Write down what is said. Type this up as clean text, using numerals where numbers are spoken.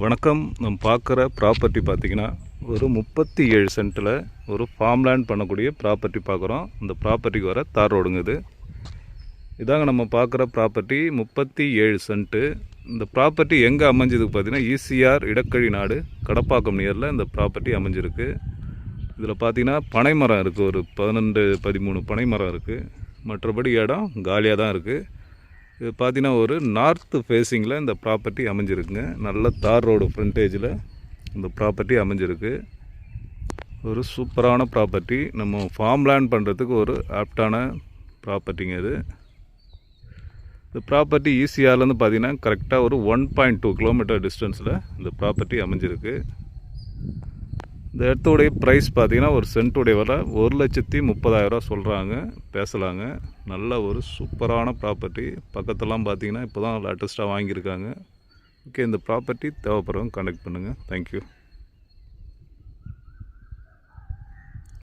வணக்கம். நம்ம பார்க்குற ப்ராப்பர்ட்டி பார்த்திங்கன்னா ஒரு 37 சென்ட்டில் ஒரு ஃபார்ம் லேண்ட் பண்ணக்கூடிய ப்ராப்பர்ட்டி பார்க்குறோம். இந்த ப்ராப்பர்ட்டிக்கு வர தார் ரோடுங்க இதாங்க நம்ம பார்க்குற ப்ராப்பர்ட்டி 37 சென்ட்டு. இந்த ப்ராப்பர்ட்டி எங்கே அமைஞ்சதுக்கு பார்த்திங்கன்னா ஈசிஆர் இடக்கழி நாடு கடப்பாக்கம் நியரில் இந்த ப்ராப்பர்ட்டி அமைஞ்சிருக்கு. இதில் பார்த்திங்கன்னா பனை மரம் இருக்குது, ஒரு 12-13 பனை மரம் இருக்குது. மற்றபடி இடம் காலியாக தான் இருக்குது. இது பார்த்திங்கன்னா ஒரு நார்த்து ஃபேஸிங்கில் இந்த ப்ராப்பர்ட்டி அமைஞ்சிருக்குங்க. நல்ல தார் ரோடு ஃப்ரண்டேஜில் இந்த ப்ராப்பர்ட்டி அமைஞ்சிருக்கு. ஒரு சூப்பரான ப்ராப்பர்ட்டி. நம்ம ஃபார்ம் லேண்ட் பண்ணுறதுக்கு ஒரு ஆப்டான ப்ராப்பர்ட்டிங்க இது. இந்த ப்ராப்பர்ட்டி ஈசிஆர்லேருந்து பார்த்திங்கன்னா கரெக்டாக ஒரு 1.2 கிலோமீட்டர் டிஸ்டன்ஸில் இந்த ப்ராப்பர்ட்டி அமைஞ்சிருக்கு. இந்த இடத்துடைய ப்ரைஸ் பார்த்திங்கன்னா ஒரு சென்ட்டுடைய விலை 1,30,000 சொல்கிறாங்க, பேசலாங்க. நல்ல ஒரு சூப்பரான ப்ராப்பர்ட்டி. பக்கத்தெல்லாம் பார்த்திங்கன்னா இப்போ தான் லேட்டஸ்ட்டாக வாங்கியிருக்காங்க. ஓகே, இந்த ப்ராப்பர்ட்டி தேவைப்படுறவங்க கான்டாக்ட் பண்ணுங்கள். தேங்க்யூ.